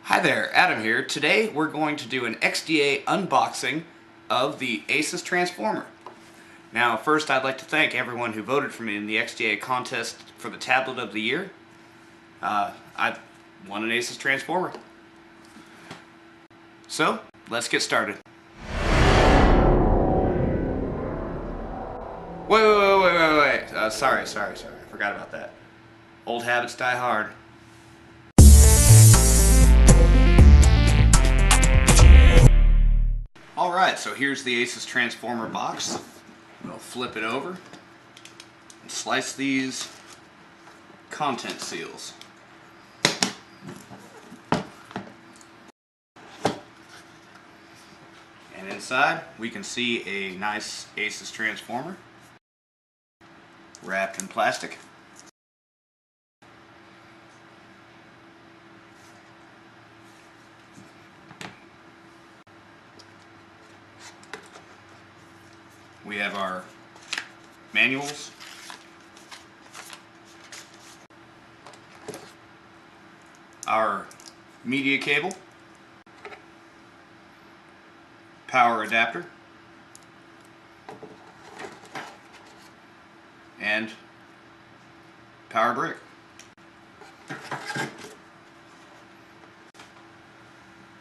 Hi there, Adam here. Today we're going to do an XDA unboxing of the Asus transformer. Now first I'd like to thank everyone who voted for me in the XDA contest for the tablet of the year. I won an Asus transformer. So, let's get started. Wait. Sorry. I forgot about that. Old habits die hard. Alright, so here's the Asus transformer box. We'll flip it over and slice these content seals. And inside we can see a nice Asus transformer wrapped in plastic. We have our manuals, our media cable, power adapter, and power brick.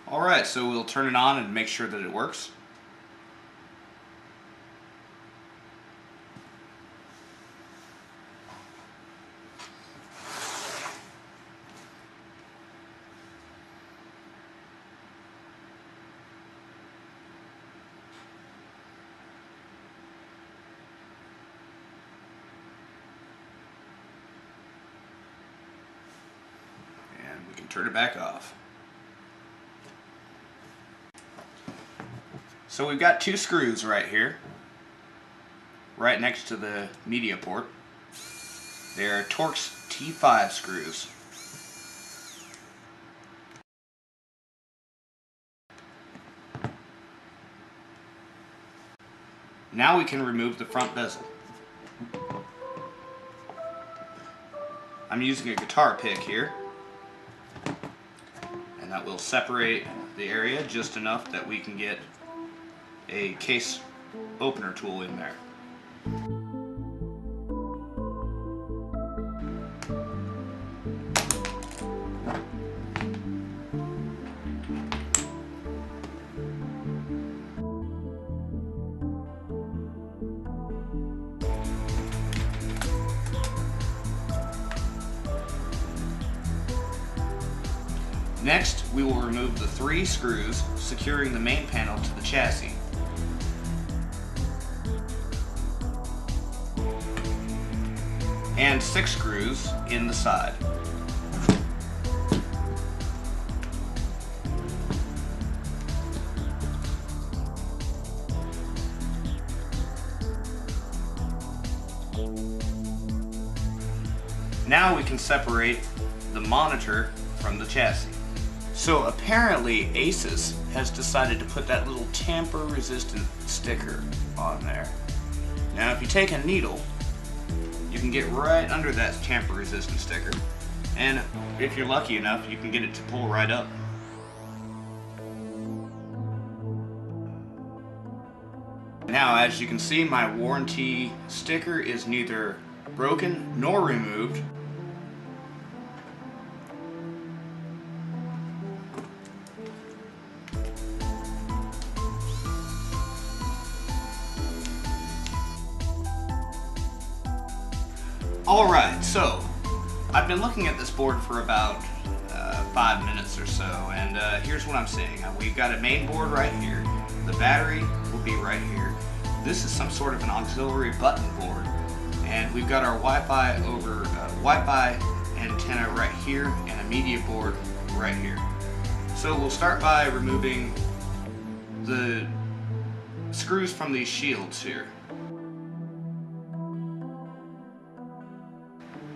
Alright, so we'll turn it on and make sure that it works. We can turn it back off. So we've got two screws right here, right next to the media port. They're Torx T5 screws. Now we can remove the front bezel. I'm using a guitar pick here, and that will separate the area just enough that we can get a case opener tool in there. Next, we will remove the 3 screws securing the main panel to the chassis. And 6 screws in the side. Now we can separate the monitor from the chassis. So apparently Asus has decided to put that little tamper-resistant sticker on there. Now if you take a needle, you can get right under that tamper-resistant sticker, and if you're lucky enough, you can get it to pull right up. Now as you can see, my warranty sticker is neither broken nor removed. Alright, so I've been looking at this board for about 5 minutes or so, and here's what I'm seeing. We've got a main board right here. The battery will be right here. This is some sort of an auxiliary button board, and we've got our Wi-Fi antenna right here and a media board right here. So we'll start by removing the screws from these shields here.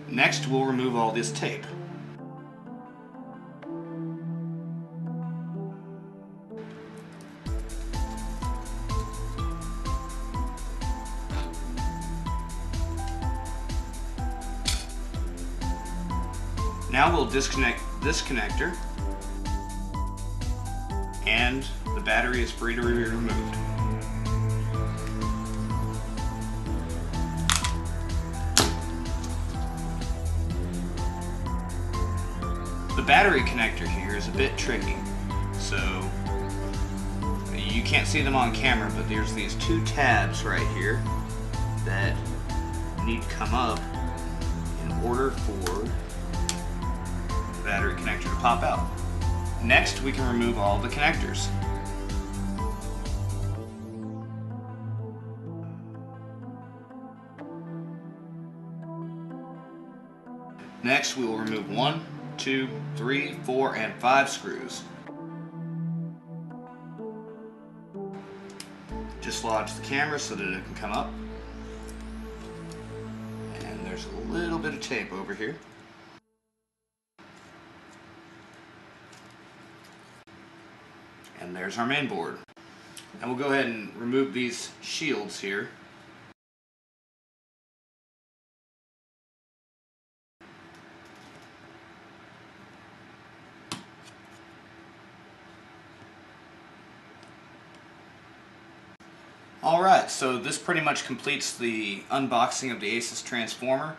Next, we'll remove all this tape. Now we'll disconnect this connector and the battery is free to be removed. The battery connector here is a bit tricky, so you can't see them on camera, but there's these two tabs right here that need to come up in order for the battery connector to pop out. Next, we can remove all the connectors. Next, we will remove 1, 2, 3, 4, and 5 screws. Just lodge the camera so that it can come up. And there's a little bit of tape over here. And there's our main board. And we'll go ahead and remove these shields here. Alright, so this pretty much completes the unboxing of the Asus transformer.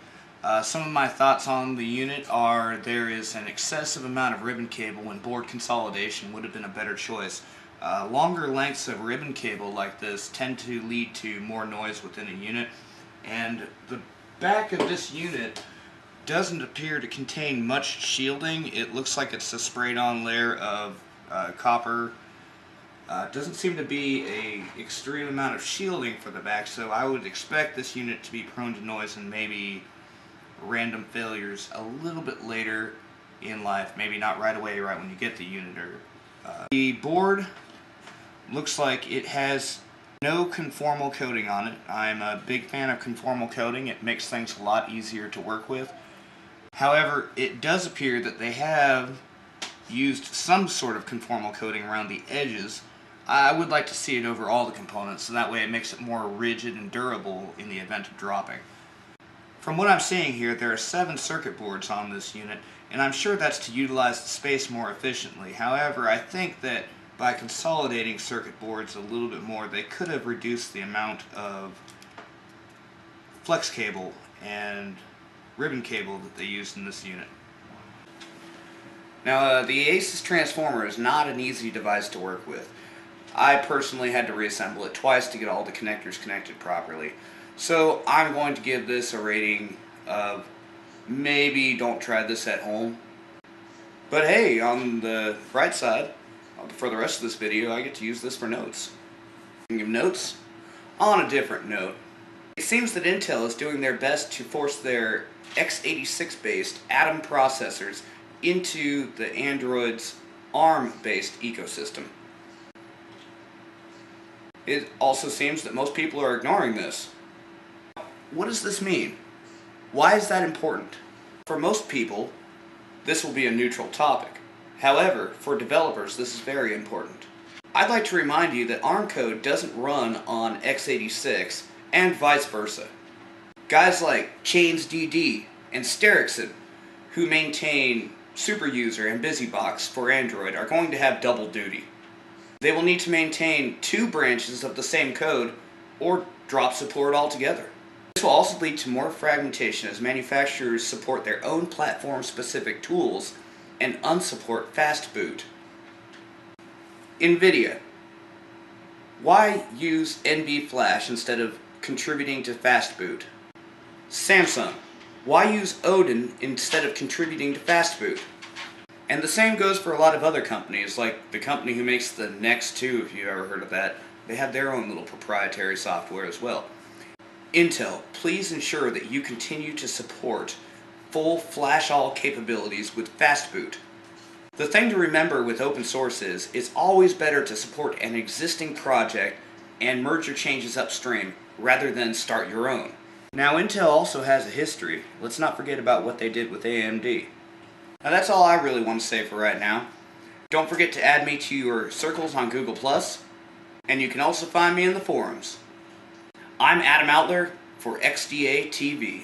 Some of my thoughts on the unit are there is an excessive amount of ribbon cable and board consolidation would have been a better choice. Longer lengths of ribbon cable like this tend to lead to more noise within a unit, and the back of this unit doesn't appear to contain much shielding. It looks like it's a sprayed on layer of copper. Doesn't seem to be an extreme amount of shielding for the back, so I would expect this unit to be prone to noise and maybe random failures a little bit later in life. Maybe not right away, right when you get the unit. The board looks like it has no conformal coating on it. I'm a big fan of conformal coating. It makes things a lot easier to work with. However, it does appear that they have used some sort of conformal coating around the edges. I would like to see it over all the components, so that way it makes it more rigid and durable in the event of dropping. From what I'm seeing here, there are 7 circuit boards on this unit, and I'm sure that's to utilize the space more efficiently. However, I think that by consolidating circuit boards a little bit more, they could have reduced the amount of flex cable and ribbon cable that they used in this unit. Now, the Asus transformer is not an easy device to work with. I personally had to reassemble it twice to get all the connectors connected properly. So I'm going to give this a rating of maybe don't try this at home. But hey, on the bright side, for the rest of this video, I get to use this for notes. Give notes on a different note. It seems that Intel is doing their best to force their x86 based Atom processors into the Android's ARM-based ecosystem. It also seems that most people are ignoring this. What does this mean? Why is that important? For most people, this will be a neutral topic. However, for developers, this is very important. I'd like to remind you that ARM code doesn't run on x86 and vice versa. Guys like ChainsDD and Sterikson, who maintain SuperUser and BusyBox for Android, are going to have double duty. They will need to maintain 2 branches of the same code or drop support altogether. This will also lead to more fragmentation as manufacturers support their own platform-specific tools and unsupport fast boot. NVIDIA. Why use NV Flash instead of contributing to fast boot? Samsung. Why use Odin instead of contributing to fast boot? And the same goes for a lot of other companies, like the company who makes the Next 2, if you've ever heard of that. They have their own little proprietary software as well. Intel, please ensure that you continue to support full flash-all capabilities with fast boot. The thing to remember with open source is, it's always better to support an existing project and merge your changes upstream, rather than start your own. Now, Intel also has a history. Let's not forget about what they did with AMD. Now that's all I really want to say for right now. Don't forget to add me to your circles on Google+, and you can also find me in the forums. I'm Adam Outler for XDA TV.